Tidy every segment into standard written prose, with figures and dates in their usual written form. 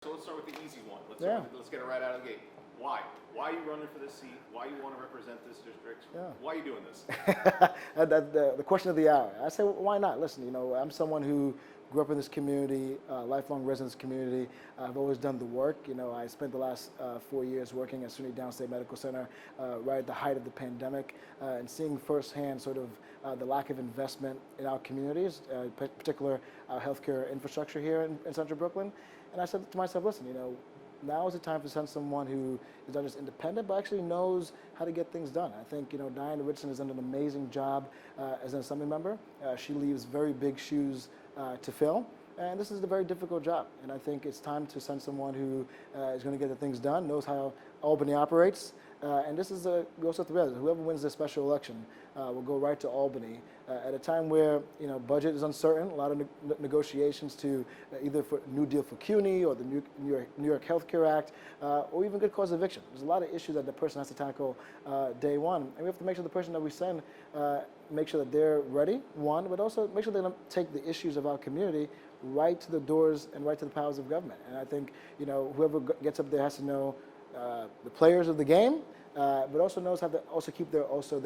So let's start with the easy one. Yeah. Let's get it right out of the gate. Why? Why are you running for this seat? Why you want to represent this district? Yeah. Why are you doing this? The question of the hour. I say, well, why not? Listen, I'm someone who grew up in this community, lifelong resident of this community. I've always done the work. I spent the last 4 years working at SUNY Downstate Medical Center right at the height of the pandemic and seeing firsthand sort of the lack of investment in our communities, particular our healthcare infrastructure here in Central Brooklyn. And I said to myself, listen, now is the time to send someone who is not just independent, but actually knows how to get things done. I think, Diana Richardson has done an amazing job as an assembly member. She leaves very big shoes to fill, and this is a very difficult job. And I think it's time to send someone who is going to get the things done, knows how Albany operates. And this is we also have to realize, whoever wins this special election will go right to Albany at a time where budget is uncertain, a lot of negotiations to either for New Deal for CUNY or the New York Healthcare Act, or even good cause eviction. There's a lot of issues that the person has to tackle day one, and we have to make sure the person that we send make sure that they're ready, one, but also make sure they don't take the issues of our community right to the doors and right to the powers of government. And I think whoever gets up there has to know the players of the game, but also knows how to also keep their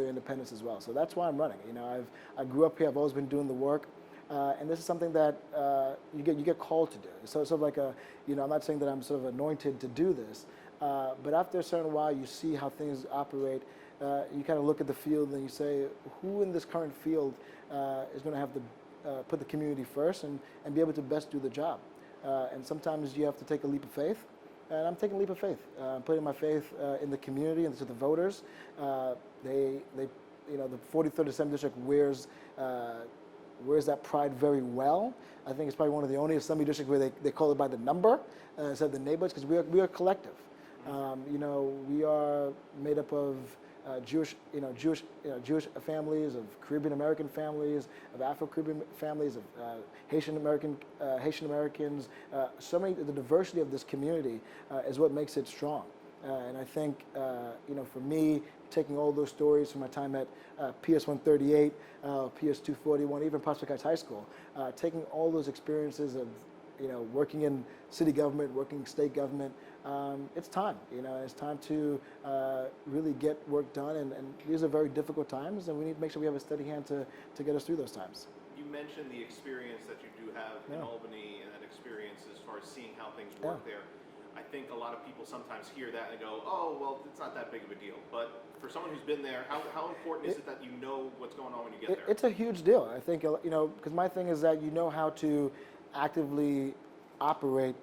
independence as well. So that's why I'm running. I grew up here. I've always been doing the work, and this is something that you get called to do. So it's sort of like I'm not saying that I'm sort of anointed to do this, but after a certain while, you see how things operate. You kind of look at the field and you say, who in this current field is going to have to put the community first and be able to best do the job. And sometimes you have to take a leap of faith. And I'm taking a leap of faith. I'm putting my faith in the community and to the voters. The 43rd Assembly District wears that pride very well. I think it's probably one of the only assembly districts where they call it by the number instead of the neighborhoods, because we are collective. We are made up of Jewish families, of Caribbean American families, of Afro-Caribbean families, of Haitian Americans. The diversity of this community is what makes it strong. And I think, for me, taking all those stories from my time at PS 138, PS 241, even Prospect Heights High School, taking all those experiences of working in city government, working in state government, it's time. It's time to really get work done, and these are very difficult times, and we need to make sure we have a steady hand to get us through those times. You mentioned the experience that you do have in Albany, and that experience as far as seeing how things work there. I think a lot of people sometimes hear that and go, oh, well, it's not that big of a deal. But for someone who's been there, how important is it that you know what's going on when you get there? It's a huge deal. I think, because my thing is that you know how to actively operate,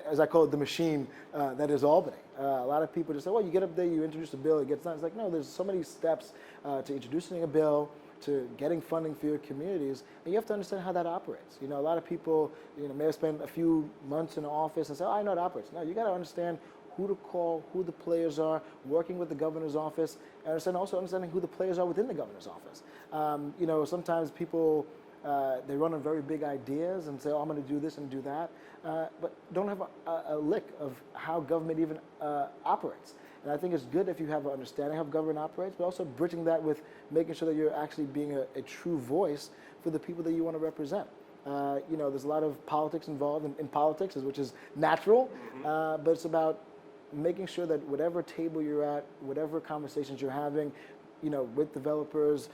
as I call it, the machine that is Albany. A lot of people just say, well, you get up there, you introduce a bill, it gets done. It's like, no, there's so many steps to introducing a bill, to getting funding for your communities, and you have to understand how that operates. A lot of people, may have spent a few months in the office and say, oh, I know how it operates. No, you got to understand who to call, who the players are, working with the governor's office, and also understanding who the players are within the governor's office. Sometimes people, they run on very big ideas and say, oh, I'm going to do this and do that, but don't have a lick of how government even operates. And I think it's good if you have an understanding of how government operates, but also bridging that with making sure that you're actually being a true voice for the people that you want to represent. There's a lot of politics involved in politics, which is natural, but it's about making sure that whatever table you're at, whatever conversations you're having, with developers,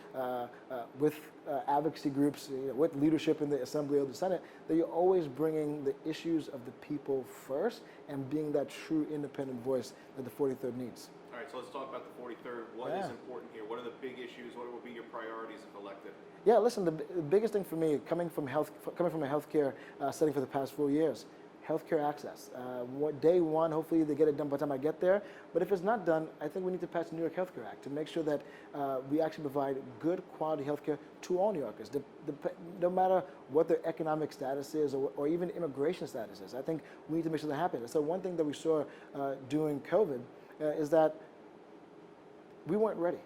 with advocacy groups, with leadership in the Assembly or the Senate, that you're always bringing the issues of the people first and being that true independent voice that the 43rd needs. All right, so let's talk about the 43rd. What is important here? What are the big issues? What will be your priorities if elected? Yeah, listen, the biggest thing for me, coming from a healthcare setting for the past 4 years, healthcare access. Day one, hopefully they get it done by the time I get there. But if it's not done, I think we need to pass the New York Healthcare Act to make sure that we actually provide good quality healthcare to all New Yorkers, no matter what their economic status is or even immigration status is. I think we need to make sure that happens. So one thing that we saw during COVID is that we weren't ready.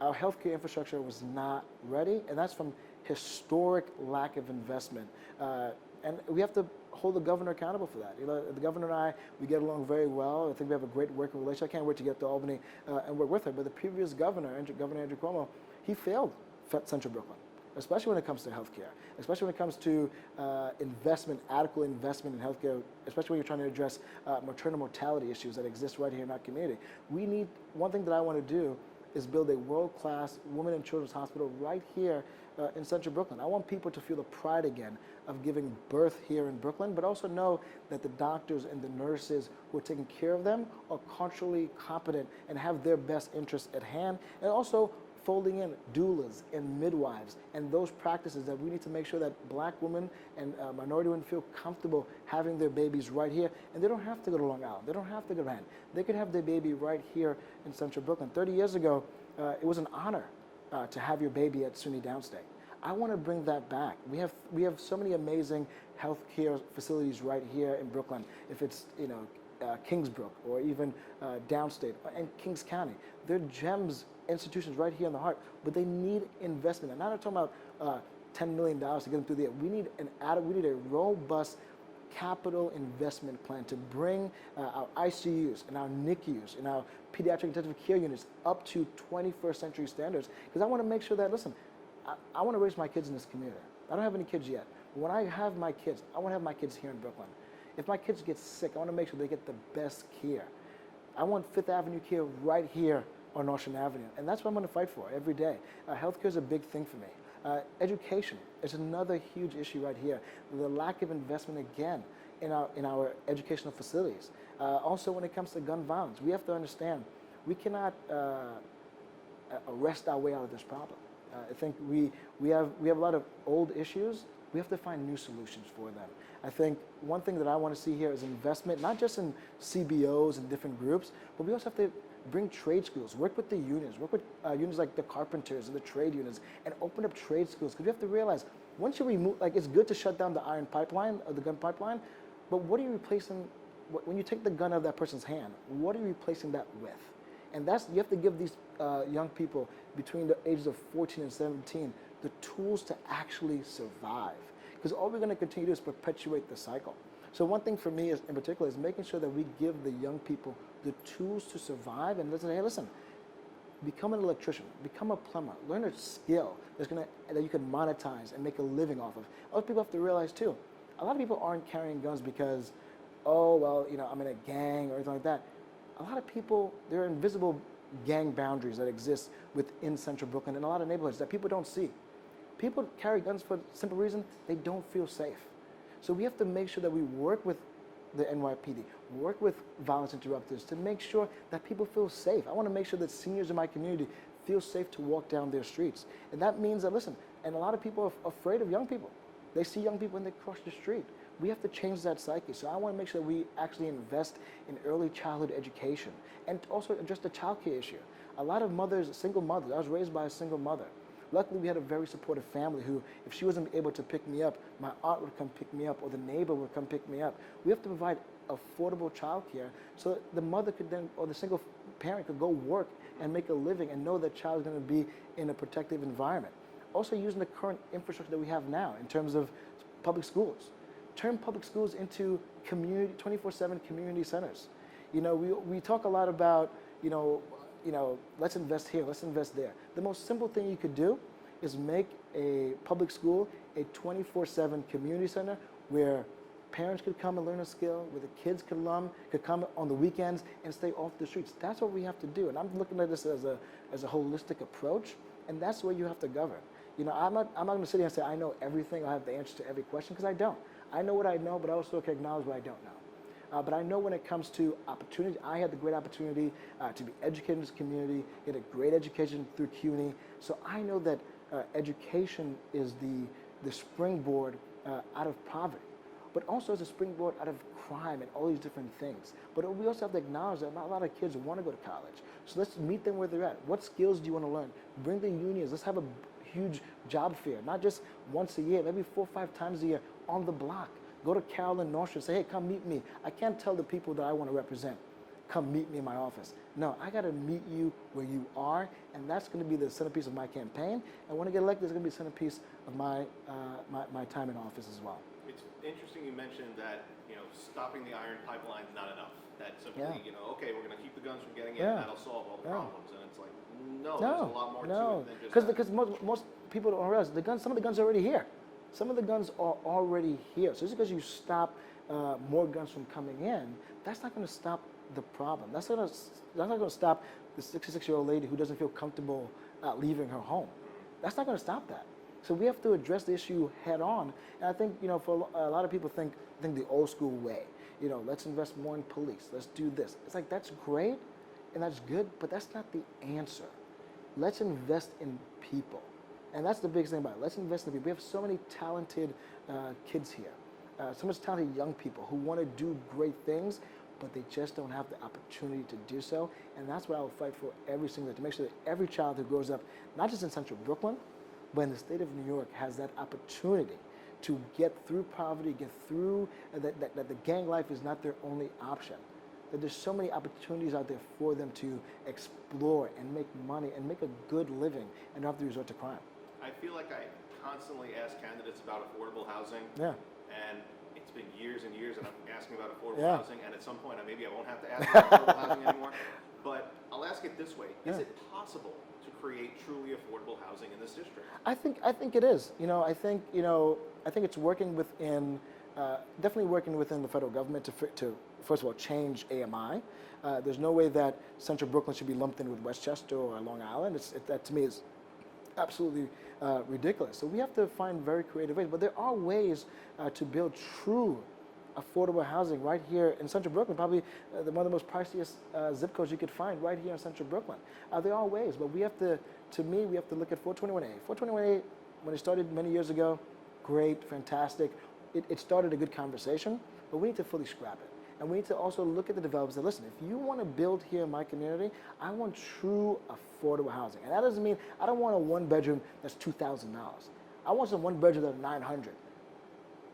Our healthcare infrastructure was not ready, and that's from historic lack of investment. And we have to hold the governor accountable for that. The governor and I, we get along very well. I think we have a great working relationship. I can't wait to get to Albany and work with her. But the previous governor, Governor Andrew Cuomo, he failed Central Brooklyn. especially when it comes to healthcare, especially when it comes to investment, adequate investment in healthcare, especially when you're trying to address maternal mortality issues that exist right here in our community. We need, one thing that I want to do is build a world-class women and children's hospital right here in central Brooklyn. I want people to feel the pride again of giving birth here in Brooklyn, but also know that the doctors and the nurses who are taking care of them are culturally competent and have their best interests at hand, and also folding in doulas and midwives and those practices that we need to make sure that black women and minority women feel comfortable having their babies right here, and they don't have to go to Long Island, they don't have to go to Manhattan. They could have their baby right here in central Brooklyn. 30 years ago, it was an honor to have your baby at SUNY Downstate. I want to bring that back. We have so many amazing healthcare facilities right here in Brooklyn. If it's Kingsbrook or even Downstate and Kings County, they're gems, institutions right here in the heart. But they need investment. And I'm not talking about $10 million to get them through there. We need a robust capital investment plan to bring our ICUs and our NICUs and our pediatric intensive care units up to 21st century standards. Because I want to make sure that, listen, I want to raise my kids in this community. I don't have any kids yet. But when I have my kids, I want to have my kids here in Brooklyn. If my kids get sick, I want to make sure they get the best care. I want Fifth Avenue care right here on Ocean Avenue. And that's what I'm going to fight for every day. Healthcare is a big thing for me. Education is another huge issue right here. The lack of investment, again, in our educational facilities. Also, when it comes to gun violence, we have to understand we cannot arrest our way out of this problem. I think we have a lot of old issues. We have to find new solutions for them. I think one thing that I want to see here is investment, not just in CBOs and different groups, but we also have to bring trade schools, work with the unions, work with unions like the carpenters and the trade unions, and open up trade schools. Because we have to realize, once you remove, like, it's good to shut down the iron pipeline, or the gun pipeline, but what are you replacing, when you take the gun out of that person's hand, what are you replacing that with? And you have to give these young people between the ages of 14 and 17 the tools to actually survive. Because all we're going to continue to do is perpetuate the cycle. So one thing for me in particular is making sure that we give the young people the tools to survive, and listen, hey, listen, become an electrician, become a plumber, learn a skill that you can monetize and make a living off of. Other people have to realize too, a lot of people aren't carrying guns because, oh, well, I'm in a gang or anything like that. A lot of people, there are invisible gang boundaries that exist within central Brooklyn and a lot of neighborhoods that people don't see. People carry guns for the simple reason they don't feel safe. So we have to make sure that we work with the NYPD, work with violence interrupters to make sure that people feel safe. I want to make sure that seniors in my community feel safe to walk down their streets. And that means that, listen, and a lot of people are afraid of young people. They see young people and they cross the street. We have to change that psyche. So I want to make sure that we actually invest in early childhood education and also address the child care issue. A lot of mothers, single mothers, I was raised by a single mother. Luckily, we had a very supportive family who, if she wasn't able to pick me up, my aunt would come pick me up or the neighbor would come pick me up. We have to provide affordable child care so that the mother could then, or the single parent could go work and make a living and know that child is going to be in a protective environment. Also using the current infrastructure that we have now in terms of public schools. Turn public schools into community, 24/7 community centers. We talk a lot about, let's invest here, let's invest there. The most simple thing you could do is make a public school a 24/7 community center where parents could come and learn a skill, where the kids could come on the weekends and stay off the streets. That's what we have to do. And I'm looking at this as a holistic approach, and that's the way you have to govern. I'm not going to sit here and say I know everything, I have the answer to every question, because I don't. I know what I know, but I also can acknowledge what I don't know. But I know when it comes to opportunity, I had the great opportunity to be educated in this community, get a great education through CUNY. So I know that education is the springboard out of poverty, but also as a springboard out of crime and all these different things. But we also have to acknowledge that not a lot of kids want to go to college. So let's meet them where they're at. What skills do you want to learn? Bring the unions. Let's have a huge job fair, not just once a year, maybe 4 or 5 times a year on the block. Go to Carolyn North Street, say, hey, come meet me. I can't tell the people that I want to represent, come meet me in my office. No, I got to meet you where you are, and that's going to be the centerpiece of my campaign. And when I get elected, it's going to be the centerpiece of my time in office as well. It's interesting you mentioned that, stopping the iron pipeline is not enough. That simply, okay, we're going to keep the guns from getting in, and that'll solve all the problems. And it's like, no, there's a lot more to it than just that. Because people don't realize some of the guns are already here. Some of the guns are already here. So just because you stop more guns from coming in, that's not going to stop the problem. That's not going to stop the 66-year-old lady who doesn't feel comfortable leaving her home. That's not going to stop that. So we have to address the issue head on. And I think, for a lot of people think the old school way. Let's invest more in police. Let's do this. It's like, that's great and that's good, but that's not the answer. Let's invest in people. And that's the biggest thing about it. Let's invest in people. We have so many talented kids here, so much talented young people who want to do great things, but they just don't have the opportunity to do so. And that's what I will fight for every single day, to make sure that every child who grows up, not just in central Brooklyn, but in the state of New York, has that opportunity to get through poverty, get through that the gang life is not their only option. That there's so many opportunities out there for them to explore and make money and make a good living and not have to resort to crime. I feel like I constantly ask candidates about affordable housing. Yeah. And it's been years and years that I'm asking about affordable Yeah. housing, and at some point maybe I won't have to ask about affordable housing anymore. But I'll ask it this way. Is Yeah. it possible to create truly affordable housing in this district? I think it is. I think it's working within, definitely working within the federal government to first of all change AMI. There's no way that Central Brooklyn should be lumped in with Westchester or Long Island. That to me is absolutely ridiculous. So we have to find very creative ways. But there are ways to build true affordable housing right here in Central Brooklyn, probably one of the most priciest zip codes you could find right here in Central Brooklyn. There are ways, but we have to look at 421A. 421A, when it started many years ago, great, fantastic. It started a good conversation, but we need to fully scrap it. And we need to also look at the developers and listen, if you want to build here in my community, I want true affordable housing. And that doesn't mean, I don't want a one bedroom that's $2,000. I want some one bedroom that's $900.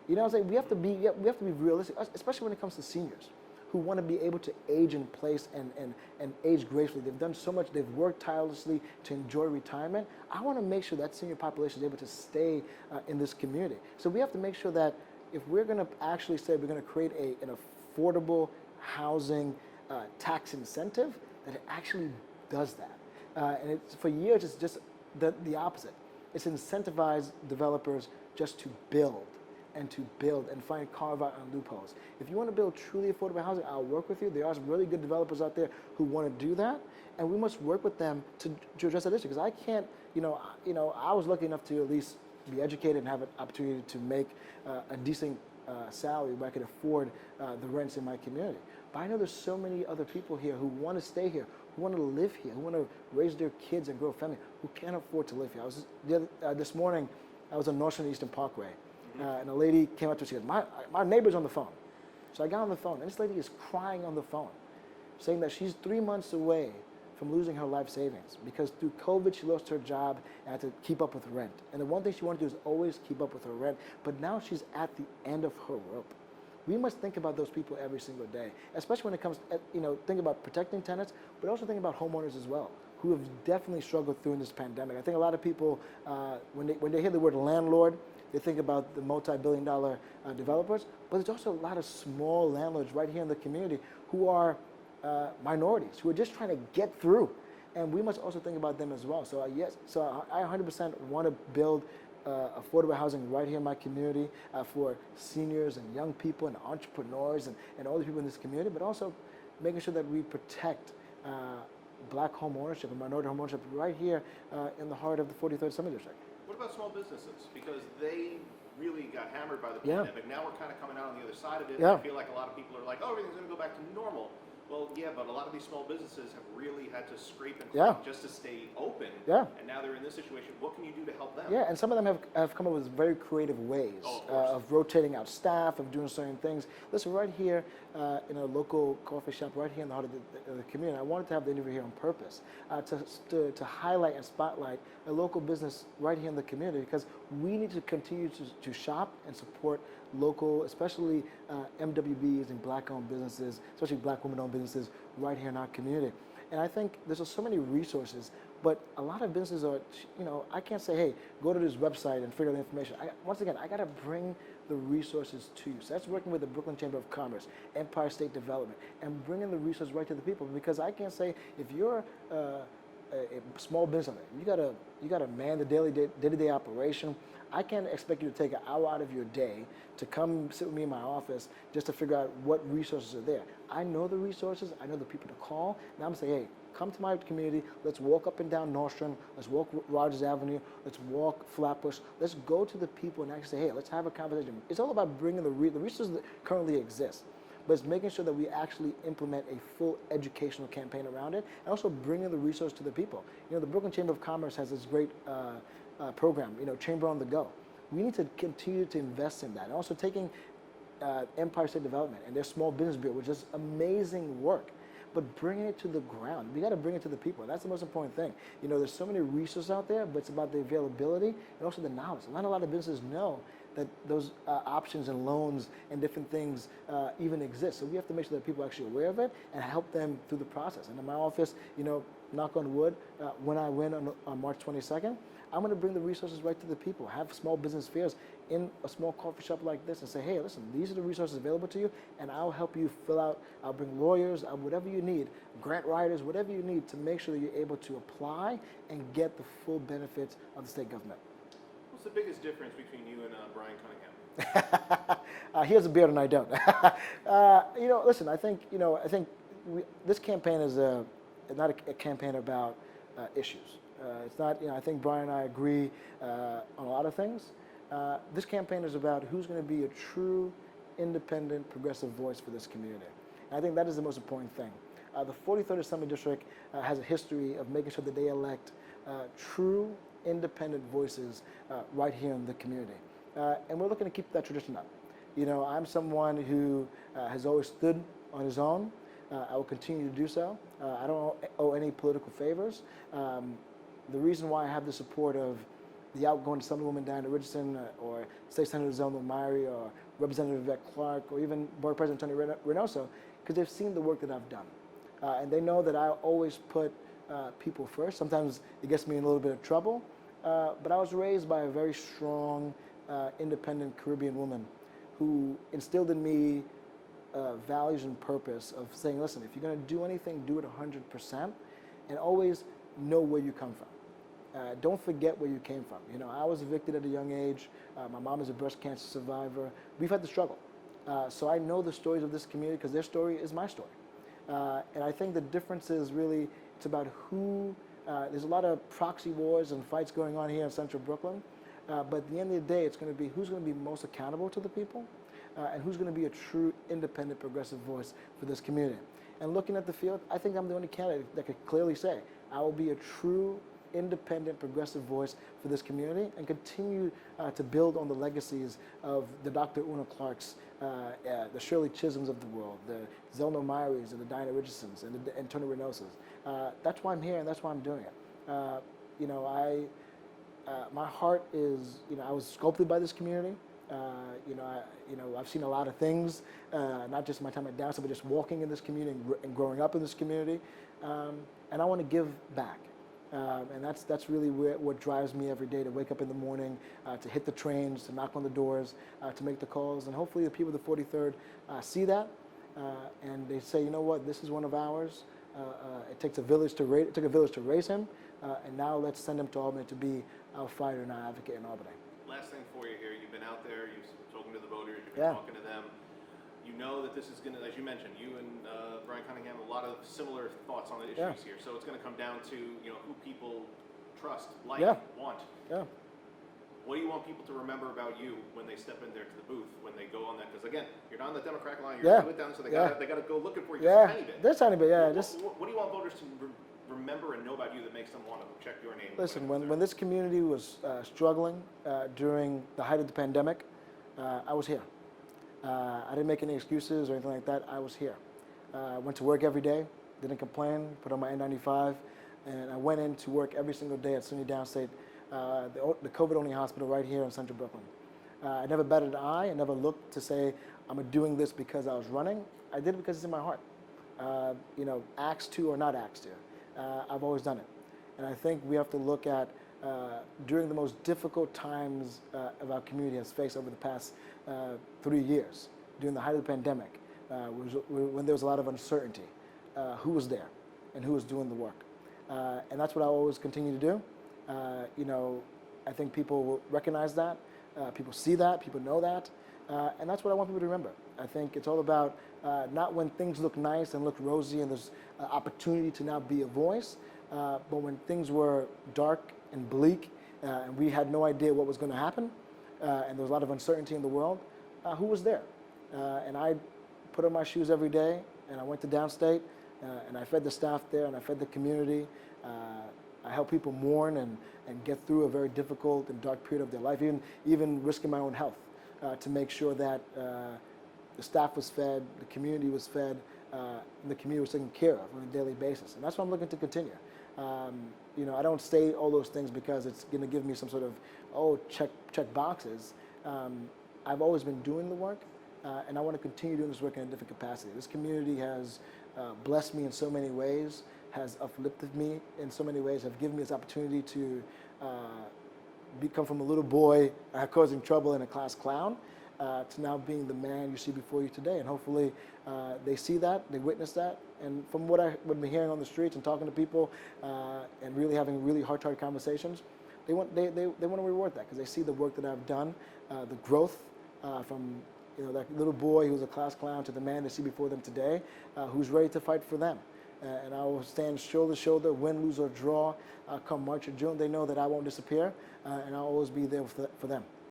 You know what I'm saying? We have to be realistic, especially when it comes to seniors who want to be able to age in place and age gracefully. They've done so much, they've worked tirelessly to enjoy retirement. I want to make sure that senior population is able to stay in this community. So we have to make sure that if we're going to actually say we're going to create an affordable housing tax incentive, that it actually does that. And for years, it's just the opposite. It's incentivized developers just to build and find carve-out and loopholes. If you want to build truly affordable housing, I'll work with you. There are some really good developers out there who want to do that, and we must work with them to address that issue. Because I can't, I was lucky enough to at least be educated and have an opportunity to make a decent salary where I could afford the rents in my community. But I know there's so many other people here who want to stay here, who want to live here, who want to raise their kids and grow a family, who can't afford to live here. This morning, I was on North and Eastern Parkway. And a lady came up to me, she goes, my neighbor's on the phone. So I got on the phone, and this lady is crying on the phone, saying that she's 3 months away from losing her life savings because through COVID, she lost her job and had to keep up with rent. And the one thing she wanted to do is always keep up with her rent, but now she's at the end of her rope. We must think about those people every single day, especially when it comes to, think about protecting tenants, but also think about homeowners as well, who have definitely struggled through this pandemic. I think a lot of people, when they hear the word landlord, they think about the multi-billion-dollar developers, but there's also a lot of small landlords right here in the community who are minorities, who are just trying to get through. And we must also think about them as well. So I 100% want to build affordable housing right here in my community for seniors and young people and entrepreneurs and all the people in this community, but also making sure that we protect black home ownership and minority home ownership right here in the heart of the 43rd Summit District. What about small businesses? Because they really got hammered by the pandemic. Now we're kind of coming out on the other side of it. I feel like a lot of people are like, oh, everything's going to go back to normal. Well, yeah, but a lot of these small businesses have really had to scrape and claw just to stay open. And now they're in this situation. What can you do to help them? And some of them have come up with very creative ways of rotating out staff, of doing certain things. Listen, right here in a local coffee shop, right here in the heart of the community, I wanted to have the interview here on purpose to highlight and spotlight a local business right here in the community, because we need to continue to shop and support local, especially MWBs and black-owned businesses, especially black women-owned businesses right here in our community. And I think there's so many resources, but a lot of businesses are, I can't say, hey, go to this website and figure out the information. Once again, I got to bring the resources to you. So that's working with the Brooklyn Chamber of Commerce, Empire State Development, and bringing the resources right to the people, because I can't say if you're a small business owner, you gotta man the day-to-day operation. I can't expect you to take an hour out of your day to come sit with me in my office just to figure out what resources are there. I know the resources, I know the people to call. Now I'm gonna say, hey, come to my community, let's walk up and down Nordstrom, let's walk Rogers Avenue, let's walk Flatbush, let's go to the people and actually say, hey, let's have a conversation. It's all about bringing the resources that currently exist, but it's making sure that we actually implement a full educational campaign around it, and also bringing the resource to the people. You know, the Brooklyn Chamber of Commerce has this great program, you know, Chamber on the Go. We need to continue to invest in that, and also taking Empire State Development and their Small Business Bureau, which is amazing work, but bringing it to the ground. We got to bring it to the people. That's the most important thing. You know, there's so many resources out there, but it's about the availability and also the knowledge. Not a lot of businesses know that those options and loans and different things even exist. So we have to make sure that people are actually aware of it and help them through the process. And in my office, you know, knock on wood, when I win on March 22nd, I'm going to bring the resources right to the people. Have small business fairs in a small coffee shop like this and say, hey, listen, these are the resources available to you, and I'll help you fill out, I'll bring lawyers, whatever you need, grant writers, whatever you need to make sure that you're able to apply and get the full benefits of the state government. What's the biggest difference between you and Brian Cunningham? He has a beard and I don't. You know, listen, I think this campaign is not a campaign about issues. It's not, you know, I think Brian and I agree on a lot of things. This campaign is about who's going to be a true, independent, progressive voice for this community. And I think that is the most important thing. The 43rd Assembly District has a history of making sure that they elect true, independent voices right here in the community. And we're looking to keep that tradition up. You know, I'm someone who has always stood on his own. I will continue to do so. I don't owe any political favors. The reason why I have the support of the outgoing Assemblywoman Diana Richardson or State Senator Zelma Myrie or Representative Yvette Clarke or even Board President Tony Reynoso, because they've seen the work that I've done. And they know that I always put people first. Sometimes it gets me in a little bit of trouble, but I was raised by a very strong, independent Caribbean woman who instilled in me values and purpose of saying, listen, if you're going to do anything, do it 100%, and always know where you come from. Don't forget where you came from. You know, I was evicted at a young age. My mom is a breast cancer survivor. We've had to struggle. So I know the stories of this community because their story is my story. And I think the difference is really, it's about who, there's a lot of proxy wars and fights going on here in central Brooklyn. But at the end of the day, it's going to be who's going to be most accountable to the people and who's going to be a true, independent, progressive voice for this community. And looking at the field, I think I'm the only candidate that could clearly say, I will be a true, independent, progressive voice for this community and continue to build on the legacies of the Dr. Una Clarks, the Shirley Chisholms of the world, the Zelma Myries and the Diana Richardsons and Tony Reynosos. That's why I'm here and that's why I'm doing it. You know, my heart is, you know, I was sculpted by this community. I've seen a lot of things, not just my time at Downtown, but just walking in this community and growing up in this community. And I want to give back. And that's really what drives me every day, to wake up in the morning, to hit the trains, to knock on the doors, to make the calls. And hopefully the people of the 43rd see that, and they say, you know what, this is one of ours. It took a village to raise him, and now let's send him to Albany to be our fighter and our advocate in Albany. Last thing for you here, you've been out there, you've spoken to the voters, you've been talking to them. You know that this is going to, as you mentioned, you and Brian Cunningham, a lot of similar thoughts on the issues here. So it's going to come down to, you know, who people trust, like, want. Yeah. What do you want people to remember about you when they step in there to the booth, when they go on that? Because again, you're not on the Democratic line, you're down, so they got to go looking for you just a tiny bit. Just a tiny bit, What do you want voters to remember and know about you that makes them want to check your name? Listen, when this community was struggling during the height of the pandemic, I was here. I didn't make any excuses or anything like that. I was here. I went to work every day, didn't complain, put on my N95, and I went in to work every single day at SUNY Downstate, the COVID-only hospital right here in central Brooklyn. I never batted an eye. I never looked to say, I'm doing this because I was running. I did it because it's in my heart. You know, asked to or not asked to. I've always done it. And I think we have to look at, during the most difficult times of our community has faced over the past 3 years, during the height of the pandemic, when there was a lot of uncertainty, who was there and who was doing the work. And that's what I always continue to do. You know, I think people will recognize that, people see that, people know that, and that's what I want people to remember. I think it's all about not when things look nice and look rosy and there's opportunity to now be a voice, but when things were dark and bleak and we had no idea what was going to happen, and there was a lot of uncertainty in the world, who was there? And I put on my shoes every day, and I went to downstate, and I fed the staff there, and I fed the community. I help people mourn and get through a very difficult and dark period of their life, even risking my own health to make sure that the staff was fed, the community was fed, and the community was taken care of on a daily basis. And that's what I'm looking to continue. You know, I don't say all those things because it's going to give me some sort of, oh, check boxes. I've always been doing the work, and I want to continue doing this work in a different capacity. This community has blessed me in so many ways, has uplifted me in so many ways, have given me this opportunity to become from a little boy causing trouble and a class clown to now being the man you see before you today. And hopefully they see that, they witness that, and from what I've been hearing on the streets and talking to people and really having really heart-to-heart conversations, they want to reward that because they see the work that I've done, the growth from that little boy who's a class clown to the man they see before them today, who's ready to fight for them. And I will stand shoulder to shoulder, win, lose, or draw, come March or June. They know that I won't disappear, and I'll always be there for them.